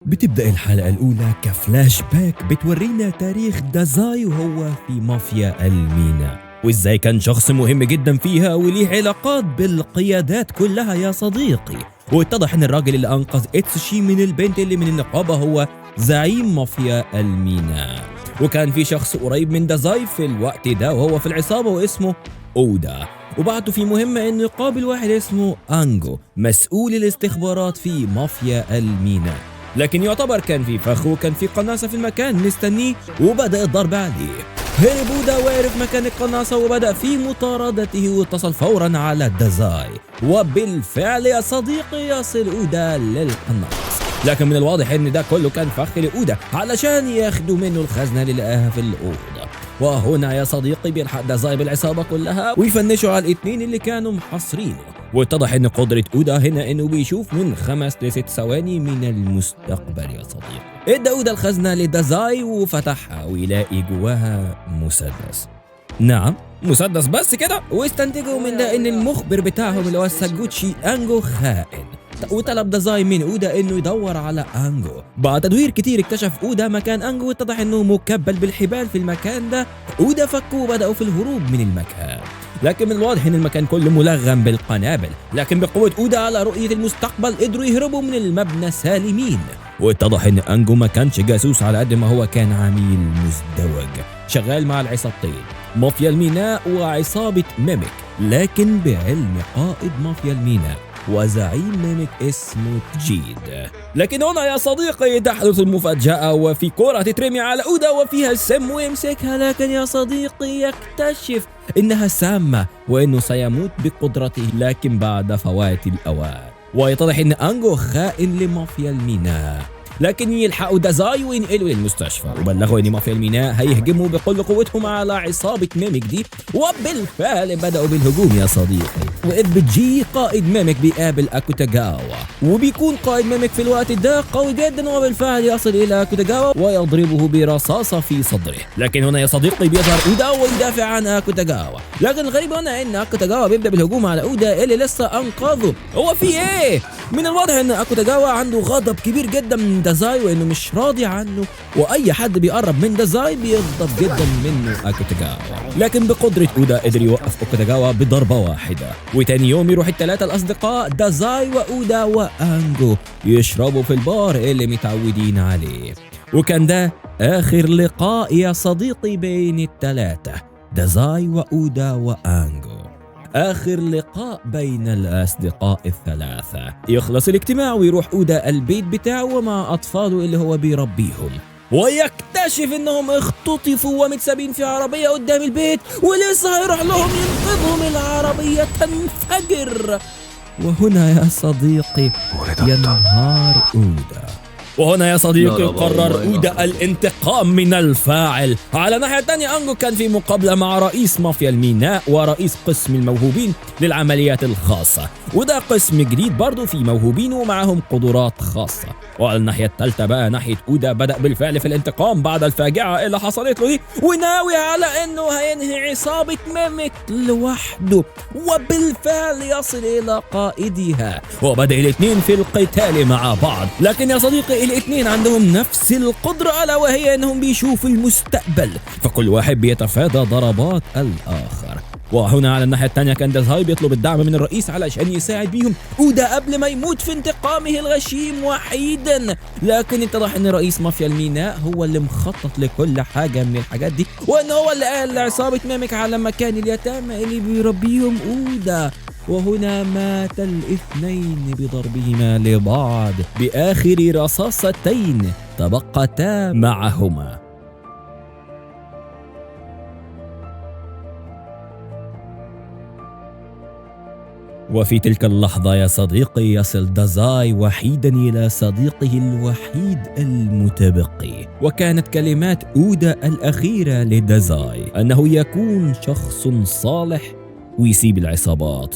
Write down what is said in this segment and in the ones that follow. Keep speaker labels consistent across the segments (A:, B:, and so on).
A: بتبدأ الحلقة الأولى كفلاش باك بتورينا تاريخ دازاي وهو في مافيا الميناء، وإزاي كان شخص مهم جدا فيها وليه علاقات بالقيادات كلها يا صديقي. واتضح إن الراجل اللي أنقذ إتسوشي من البنت اللي من النقابة هو زعيم مافيا الميناء، وكان في شخص قريب من دازاي في الوقت ده وهو في العصابة واسمه أودا، وبعته في مهمة إنه يقابل واحد اسمه أنجو مسؤول الاستخبارات في مافيا الميناء. لكن يعتبر كان في فخ وكان في قناصة في المكان مستنيه، وبدأ الضرب عليه. هرب أودا وعرف مكان القناصة وبدأ في مطاردته واتصل فورا على دازاي، وبالفعل يا صديقي يصل أودا للقناص. لكن من الواضح ان ده كله كان فخ لأودا علشان ياخدوا منه الخزنة اللي لقاها في الأوضة. وهنا يا صديقي بيلحق دازاي بالعصابة كلها ويفنشوا على الاثنين اللي كانوا محاصرينه. واتضح ان قدرة أودا هنا انه بيشوف من 5 ل 6 ثواني من المستقبل يا صديقي. ادى أودا الخزنة لدازاي وفتحها ويلاقي جواها مسدس. نعم مسدس بس كده، واستنتجوا من ده ان المخبر بتاعهم اللي هو ساجوتشي أنجو خائن، وطلب دازاي من أودا انه يدور على أنجو. بعد تدوير كتير اكتشف أودا مكان أنجو واتضح انه مكبل بالحبال في المكان ده. أودا فكوا وبدأوا في الهروب من المكان، لكن من الواضح ان المكان كله ملغم بالقنابل، لكن بقوة أودا على رؤية المستقبل قدروا يهربوا من المبنى سالمين. واتضح ان أنجو ما كانش جاسوس على قد ما هو كان عميل مزدوج شغال مع العصابتين مافيا الميناء وعصابة ميميك، لكن بعلم قائد مافيا الميناء وزعيم ميميك اسمه جيد. لكن هنا يا صديقي تحدث المفاجأة، وفي كرة تترمي على أودا وفيها السم ويمسكها، لكن يا صديقي يكتشف إنها سامة وإنه سيموت بقدرته لكن بعد فوات الأوان. ويتضح إن أنجو خائن لمافيا الميناء، لكن يلحقوا دازاي وينقلوا للمستشفى، وبلغوا ان مافيا الميناء هيهجموا بكل قوتهم على عصابة ميميك دي. وبالفعل بدأوا بالهجوم يا صديقي، وإذ بتجي قائد ميميك بيقابل أكوتاغاوا، وبيكون قائد ميميك في الوقت ده قوي جدا، وبالفعل يصل إلى أكوتاغاوا ويضربه برصاصة في صدره. لكن هنا يا صديقي بيظهر أودا ويدافع عن أكوتاغاوا، لكن الغريب هنا ان أكوتاغاوا بيبدأ بالهجوم على أودا اللي لسه أنقذه. هو في إيه؟ من الواضح ان أكوتاغاوا عنده غضب كبير جدا من دازاي وانه مش راضي عنه، واي حد بيقرب من دازاي بيغضب جدا منه أكوتاغاوا. لكن بقدرة أودا قدر يوقف أكوتاغاوا بضربة واحدة. وتاني يوم يروح الثلاثة الأصدقاء دازاي وأودا وأنجو يشربوا في البار اللي متعودين عليه، وكان ده آخر لقاء يا صديقي بين الثلاثة دازاي وأودا وأنجو، آخر لقاء بين الأصدقاء الثلاثة. يخلص الاجتماع ويروح أودا البيت بتاعه ومع أطفاله اللي هو بيربيهم، ويكتشف إنهم اختطفوا ومتسابين في عربية قدام البيت، ولسه هيروح لهم ينقذهم العربية تنفجر. وهنا يا صديقي ينهار أودا. وهنا يا صديقي قرر أودا الانتقام من الفاعل. على الناحية الثانية أنجو كان في مقابلة مع رئيس مافيا الميناء ورئيس قسم الموهوبين للعمليات الخاصة، وده قسم جديد برضو في موهوبين ومعهم قدرات خاصة. وعلى الناحية الثالثة بقى ناحية أودا بدأ بالفعل في الانتقام بعد الفاجعة اللي حصلت له دي، وناوي على انه هينهي عصابة ميميك لوحده، وبالفعل يصل الى قائدها، وبدأ الاثنين في القتال مع بعض. لكن يا صديقي الاثنين عندهم نفس القدرة، ألا وهي انهم بيشوفوا المستقبل، فكل واحد بيتفادى ضربات الآخر. وهنا على الناحية الثانية كان دازاي بيطلب الدعم من الرئيس علشان يساعد بيهم أودا قبل ما يموت في انتقامه الغشيم وحيدا. لكن اتضح ان رئيس مافيا الميناء هو اللي مخطط لكل حاجة من الحاجات دي، وان هو اللي قال لعصابة ميميك على مكان اليتامى اللي بيربيهم أودا. وهنا مات الاثنين بضربهما لبعض بآخر رصاصتين تبقتا معهما. وفي تلك اللحظة يا صديقي يصل دازاي وحيدا إلى صديقه الوحيد المتبقي، وكانت كلمات أودا الأخيرة لدازاي أنه يكون شخص صالح ويسيب العصابات.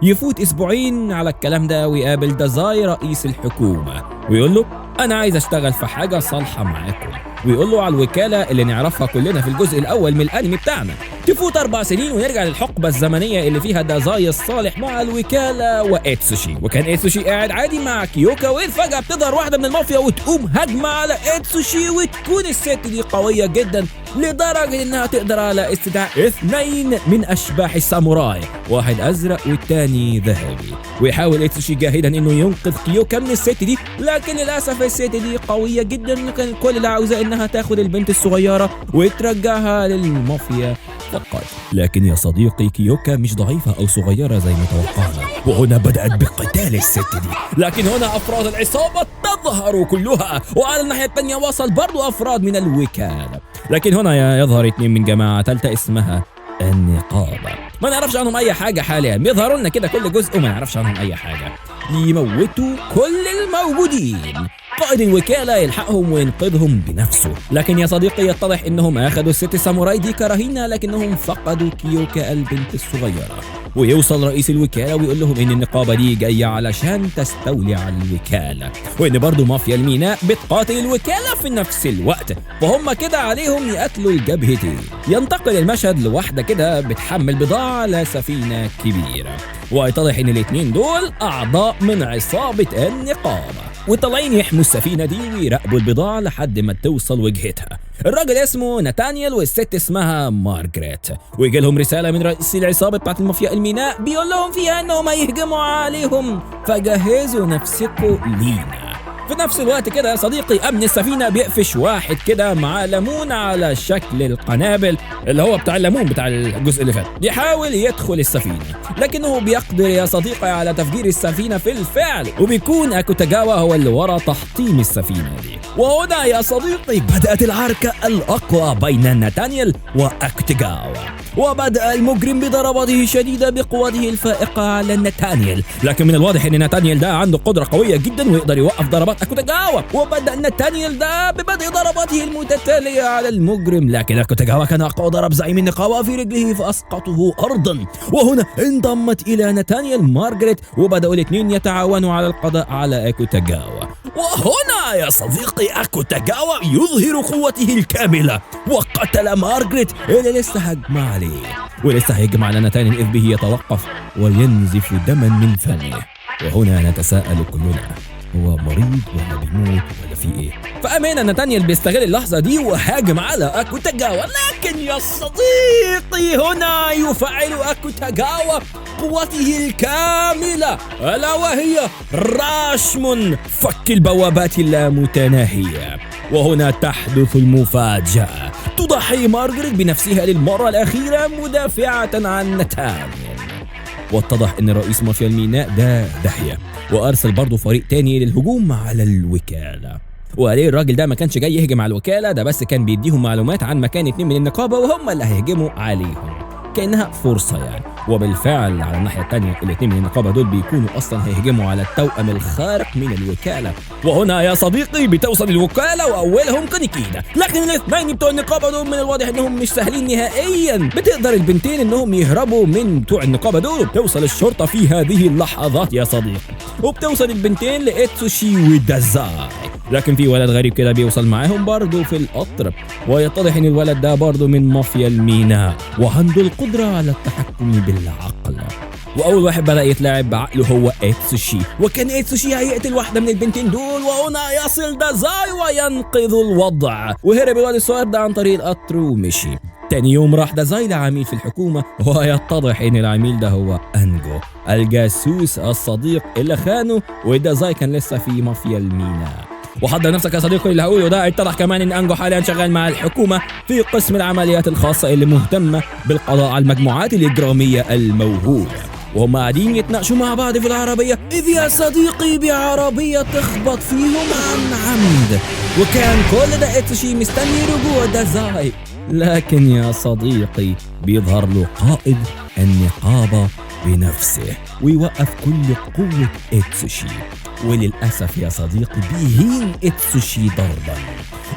A: يفوت أسبوعين على الكلام ده ويقابل دازاي رئيس الحكومة ويقول له أنا عايز أشتغل في حاجة صالحة معاكم. ويقول له على الوكالة اللي نعرفها كلنا في الجزء الأول من الأنمي بتاعنا. تفوت 4 سنين ونرجع للحقبة الزمنية اللي فيها دازاي الصالح مع الوكالة وإتسوشي، وكان إتسوشي قاعد عادي مع كيوكا، وفجأة بتظهر واحدة من المافيا وتقوم هجمة على إتسوشي، وتكون الست دي قوية جدا لدرجة إنها تقدر على استدعاء 2 من أشباح الساموراي، واحد أزرق والتاني ذهبي، ويحاول إتسوشي جاهدا إنه ينقذ كيوكا من الست دي، لكن للأسف الست دي قوية جدا، وكان كل اللي عاوزاه إنها تاخد البنت الصغيرة وترجعها للمافيا فقط. لكن يا صديقي كيوكا مش ضعيفة أو صغيرة زي ما توقعنا، وهنا بدأت بقتال الست دي، لكن هنا أفراد العصابة تظهر كلها، وعلى الناحية التانية وصل برضو أفراد من الوكالة، لكن هنا يظهر 2 من جماعة ثالثة اسمها النقابة، ما نعرفش عنهم أي حاجة حاليا، بيظهروا لنا كده كل جزء وما نعرفش عنهم أي حاجة، يموتوا كل الموجودين. قائد الوكالة يلحقهم وينقذهم بنفسه، لكن يا صديقي يتضح انهم اخذوا الست ساموراي دي كرهينة، لكنهم فقدوا كيوكا البنت الصغيرة. ويوصل رئيس الوكالة ويقول لهم ان النقابة دي جاية علشان تستولي على الوكالة، وان برضو مافيا الميناء بتقاتل الوكالة في نفس الوقت، فهم كده عليهم يقتلوا الجبهتين. ينتقل المشهد لواحدة كده بتحمل بضاعة على سفينة كبيرة، ويتضح ان الاتنين دول اعضاء من عصابة النقابة، وطالعين يحموا السفينة دي ويراقبوا البضاعة لحد ما توصل وجهتها. الراجل اسمه ناتانيال والست اسمها مارغريت، ويجي لهم رسالة من رئيس العصابة بتاعت المافيا الميناء بيقول لهم فيها انهم هيهجموا عليهم، فجهزوا نفسكم لينا. في نفس الوقت كده يا صديقي امن السفينة بيقفش واحد كده مع ليمون على شكل القنابل اللي هو بتاع الليمون بتاع الجزء اللي فات، يحاول يدخل السفينة، لكنه بيقدر يا صديقي على تفجير السفينة في الفعل، وبيكون أكوتاغاوا هو اللي ورا تحطيم السفينة دي. وهنا يا صديقي بدأت العركة الأقوى بين ناتانيال وأكوتاغاوا، وبدأ المجرم بضرباته الشديدة بقوته الفائقة على ناتانيال، لكن من الواضح ان ناتانيال ده عنده قدرة قوية جدا ويقدر يوقف ضربات أكوتاغاوا، وبدأ ناتانيال ده ببدء ضرباته المتتالية على المجرم، لكن أكوتاغاوا كان أقوى ضرب زعيم النقابة في رجله فأسقطه أرضا. وهنا انضمت إلى ناتانيال مارغريت، وبدأوا الاثنين يتعاونوا على القضاء على أكوتاغاوا. وهنا يا صديقي أكوتاغاوا يظهر قوته الكاملة وقتل مارغريت اللي لسه هجم عليه، ولسه هيجمع على ناتانيال إذ به يتوقف وينزف دما من فمه. وهنا نتساءل كلنا، هو مريض ولا بيموت ولا في ايه؟ فأمانة ناتانيال بيستغل اللحظة دي وهاجم على أكوتاغاوا، لكن يا صديقي هنا يفعل أكوتاغاوا قوته الكاملة ألا وهي راشمون، فك البوابات اللامتناهية. وهنا تحدث المفاجأة، تضحي مارغريت بنفسها للمرة الأخيرة مدافعة عن ناتانيال، واتضح ان رئيس مافيا الميناء ده داهية، وارسل برضه فريق تاني للهجوم على الوكالة. وقال الراجل ده ما كانش جاي يهجم على الوكالة، ده بس كان بيديهم معلومات عن مكان 2 من النقابة وهم اللي هيهجموا عليهم، كأنها فرصة يعني. وبالفعل على الناحية التانية ال2 من النقابة دول بيكونوا أصلا هيهجموا على التوأم الخارق من الوكالة. وهنا يا صديقي بتوصل الوكالة وأولهم كانيكيدا، لكن الاثنين بتوع النقابة دول من الواضح إنهم مش سهلين نهائيا. بتقدر البنتين إنهم يهربوا من بتوع النقابة دول، وبتوصل الشرطة في هذه اللحظات يا صديقي، وبتوصل البنتين لإتسوشي ودازاي، لكن في ولد غريب كده بيوصل معاهم برضه في القطر، ويتضح ان الولد ده برضه من مافيا الميناء وعنده القدرة على التحكم بالعقل. واول واحد بدأ يتلاعب بعقله هو إتسوشي، وكان إتسوشي هيقتل واحدة من البنتين دول، وهنا يصل دازاي وينقذ الوضع، وهرب الولد الصغير ده عن طريق القطر ومشي. تاني يوم راح دازاي لعميل في الحكومة، ويتضح ان العميل ده هو أنجو الجاسوس الصديق اللي خانه، ودازاي كان لسه في مافيا الميناء. وحضر نفسك يا صديقي اللي هقوله ده، اتضح كمان ان أنجو حاليا شغال مع الحكومة في قسم العمليات الخاصة اللي مهتمة بالقضاء على المجموعات الإجرامية الموهوبة، وهم قاعدين يتناقشوا مع بعض في العربية، إذ يا صديقي بعربية تخبط فيهم عن عمد، وكان كل ده إتسوشي مستني رجوع دازاي، لكن يا صديقي بيظهر له قائد النقابة بنفسه ويوقف كل قوة إتسوشي، وللأسف يا صديقي بيهين إتسوشي ضربا.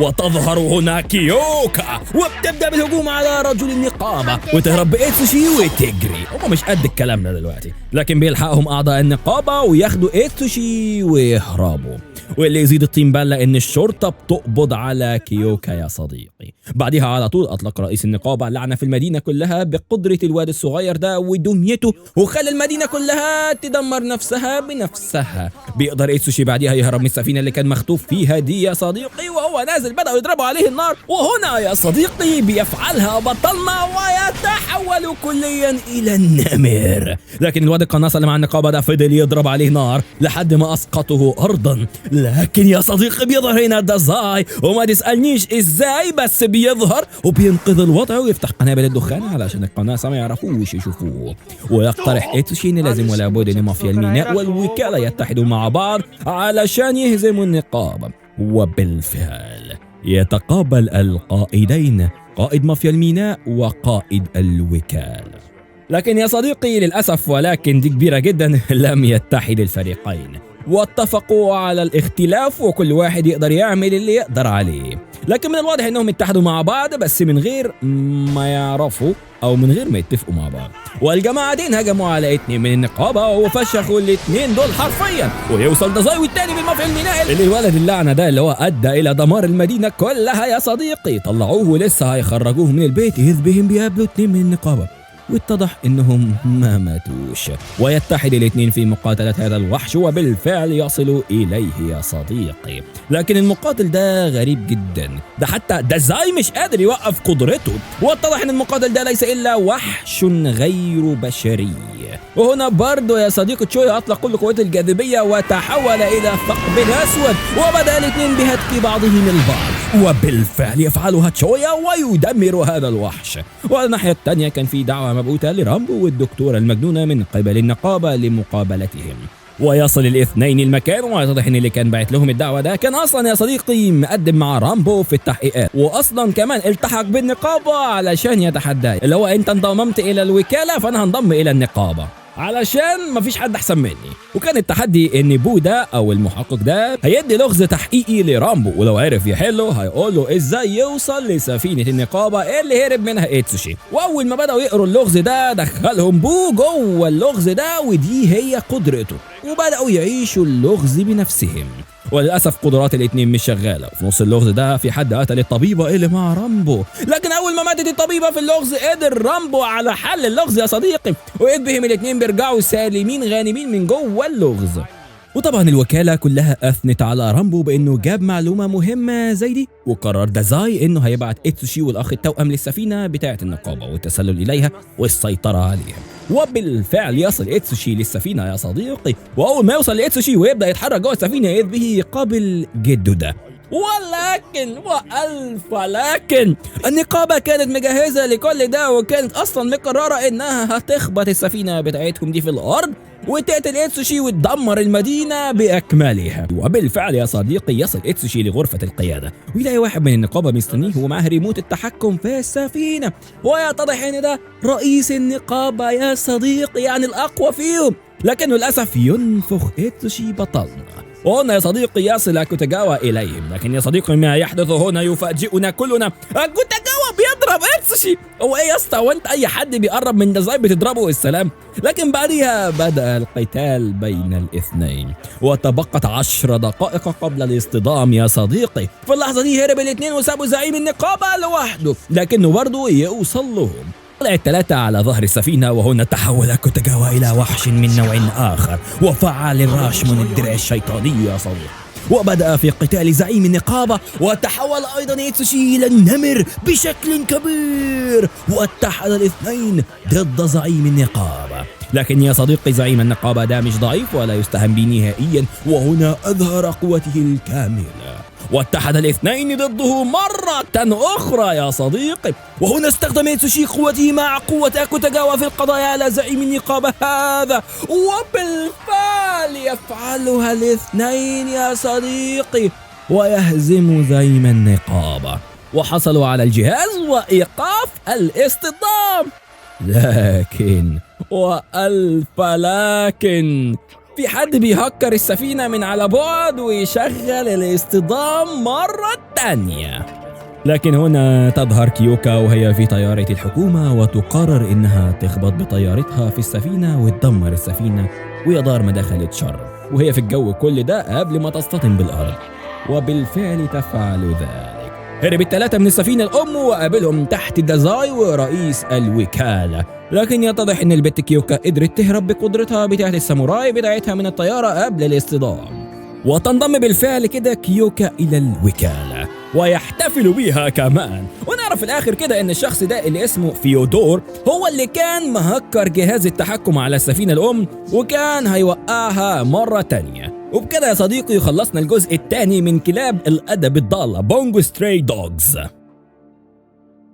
A: وتظهر هنا كيوكا وبتبدأ بالهجوم على رجل النقابة، وتهرب بإتسوشي وتجري. هم مش قد الكلام ده دلوقتي، لكن بيلحقهم أعضاء النقابة وياخدوا إتسوشي ويهربوا. واللي يزيد الطين بلة ان الشرطة بتقبض على كيوكا يا صديقي. بعدها على طول اطلق رئيس النقابة لعنة في المدينة كلها بقدرة الواد الصغير ده ودميته، وخلى المدينة كلها تدمر نفسها بنفسها. بيقدر اتسوشي بعدها يهرب من السفينة اللي كان مخطوف فيها دي يا صديقي، وهو نازل بدأوا يضربوا عليه النار، وهنا يا صديقي بيفعلها بطلنا ويتحول كليا الى النمر. لكن الواد القناص اللي مع النقابة ده فضل يضرب عليه نار لحد ما اسقطه ارضا. لكن يا صديقي بيظهر هنا دازاي، وما تسألنيش ازاي بس بيظهر وبينقذ الوضع ويفتح قنابل الدخان علشان القناصة ما يعرفوش يشوفوه. ويقترح اتسوشي ان لازم ولا بد ان مافيا الميناء والوكالة يتحدوا مع بعض علشان يهزموا النقابة. وبالفعل يتقابل القائدين، قائد مافيا الميناء وقائد الوكالة. لكن يا صديقي للأسف ولكن دي كبيرة جدا لم يتحد الفريقين، واتفقوا على الاختلاف وكل واحد يقدر يعمل اللي يقدر عليه. لكن من الواضح انهم اتحدوا مع بعض بس من غير ما يعرفوا او من غير ما يتفقوا مع بعض. والجماعة دي هجموا على 2 من النقابة وفشخوا ال2 دول حرفيا، ويوصل دازاي والتاني بالمافيا الميناء اللي الولد اللعنة ده اللي هو ادى الى دمار المدينة كلها يا صديقي. طلعوه ولسه هيخرجوه من البيت اذ بهم بيقابلوا 2 من النقابة، واتضح انهم ما ماتوش، ويتحد الاثنين في مقاتلة هذا الوحش وبالفعل يصلوا اليه يا صديقي. لكن المقاتل ده غريب جدا، ده حتى دازاي مش قادر يوقف قدرته، واتضح ان المقاتل ده ليس الا وحش غير بشري. وهنا برضو يا صديقي تشويا اطلق كل قوته الجاذبية وتحول الى ثقب اسود، وبدأ الاثنين بهتك بعضهم البعض، وبالفعل يفعلها تشويا ويدمر هذا الوحش. والناحية الثانية كان في دعوة مبعوثة لرامبو والدكتورة المجنونة من قبل النقابة لمقابلتهم، ويصل الاثنين المكان، ويتضح ان اللي كان باعت لهم الدعوة ده كان اصلا يا صديقي مقدم مع رامبو في التحقيقات، واصلا كمان التحق بالنقابة علشان يتحدى، اللي هو انت انضممت الى الوكالة فانا هنضم الى النقابة علشان مفيش حد احسن مني. وكان التحدي ان بودا او المحقق ده هيدي لغز تحقيقي لرامبو، ولو عرف يحله هيقول له ازاي يوصل لسفينة النقابة اللي هرب منها اتسوشي. واول ما بدأوا يقروا اللغز ده دخلهم بو جوه اللغز ده، ودي هي قدرته، وبدأوا يعيشوا اللغز بنفسهم. وللأسف قدرات الاثنين مش شغالة، وفي نص اللغز ده في حد قتل الطبيبة اللي مع رامبو. لكن أول ما ماتت الطبيبة في اللغز قدر رامبو على حل اللغز يا صديقي، وإذ بهم الاثنين بيرجعوا سالمين غانمين من جوه اللغز. وطبعا الوكالة كلها أثنت على رامبو بأنه جاب معلومة مهمة زي دي، وقرر دازاي أنه هيبعت اتسوشي والأخ التوأم للسفينة بتاعة النقابة والتسلل إليها والسيطرة عليها. وبالفعل يصل اتسوشي للسفينة يا صديقي، وأول ما يوصل لاتسوشي ويبدأ يتحرك جوه السفينة إذ به يقابل جده ده. ولكن النقابة كانت مجهزة لكل ده، وكانت أصلا مقررة إنها هتخبط السفينة بتاعتهم دي في الأرض وتقتل اتسوشي وتدمر المدينة بأكملها. وبالفعل يا صديقي يصل اتسوشي لغرفة القيادة، ويلاقي واحد من النقابة مستنيه ومعاه ريموت التحكم في السفينة، ويتضح ان ده رئيس النقابة يا صديقي، يعني الأقوى فيهم. لكنه للأسف ينفخ اتسوشي بطلنا. وهنا يا صديقي يصل كوتاجاوا إليهم، لكن يا صديقي ما يحدث هنا يفاجئنا كلنا. كوتاجاوا بيضرب اتسوشي. هو ايه يا اسطى، وانت اي حد بيقرب من دازاي بتضربه السلام؟ لكن بعدها بدأ القتال بين الاثنين، وتبقت 10 دقائق قبل الاصطدام يا صديقي. في اللحظة دي هرب الاثنين وسابوا زعيم النقابة لوحده، لكنه برضه يوصل لهم. طلع الثلاثة على ظهر السفينة، وهنا تحول كوتاجاوا إلى وحش من نوع آخر، وفعل الراشمون الدرع الشيطاني يا صديقي، وبدأ في قتال زعيم النقابة، وتحول أيضا اتسوشي إلى النمر بشكل كبير، واتحد الاثنين ضد زعيم النقابة. لكن يا صديقي زعيم النقابة ده مش ضعيف ولا يستهان به نهائيا، وهنا أظهر قوته الكاملة، واتحد الاثنين ضده مرة أخرى يا صديقي. وهنا استخدم اتسوشي قوته مع قوة كوتاجاوا في القضاء على زعيم النقابة هذا، وبالفعل يفعلها الاثنين يا صديقي، ويهزم زعيم النقابة، وحصلوا على الجهاز وإيقاف الاصطدام. لكن لكن في حد بيهكر السفينة من على بعد ويشغل الاصطدام مرة تانية. لكن هنا تظهر كيوكا وهي في طيارة الحكومة، وتقرر انها تخبط بطيارتها في السفينة وتدمر السفينة ويدار ما دخلت شر. وهي في الجو كل ده قبل ما تصطدم بالأرض، وبالفعل تفعل ذلك. هرب الثلاثة من السفينة الأم وقابلهم تحت دازاي ورئيس الوكالة، لكن يتضح إن البت كيوكا قدرت تهرب بقدرتها بتاعة الساموراي بتاعتها من الطيارة قبل الاصطدام، وتنضم بالفعل كده كيوكا إلى الوكالة ويحتفلوا بيها كمان. ونعرف في الآخر كده إن الشخص ده اللي اسمه فيودور هو اللي كان مهكر جهاز التحكم على السفينة الأم وكان هيوقعها مرة تانية. وبكده يا صديقي خلصنا الجزء الثاني من كلاب الأدب الضالة بونجو ستراي دوجز.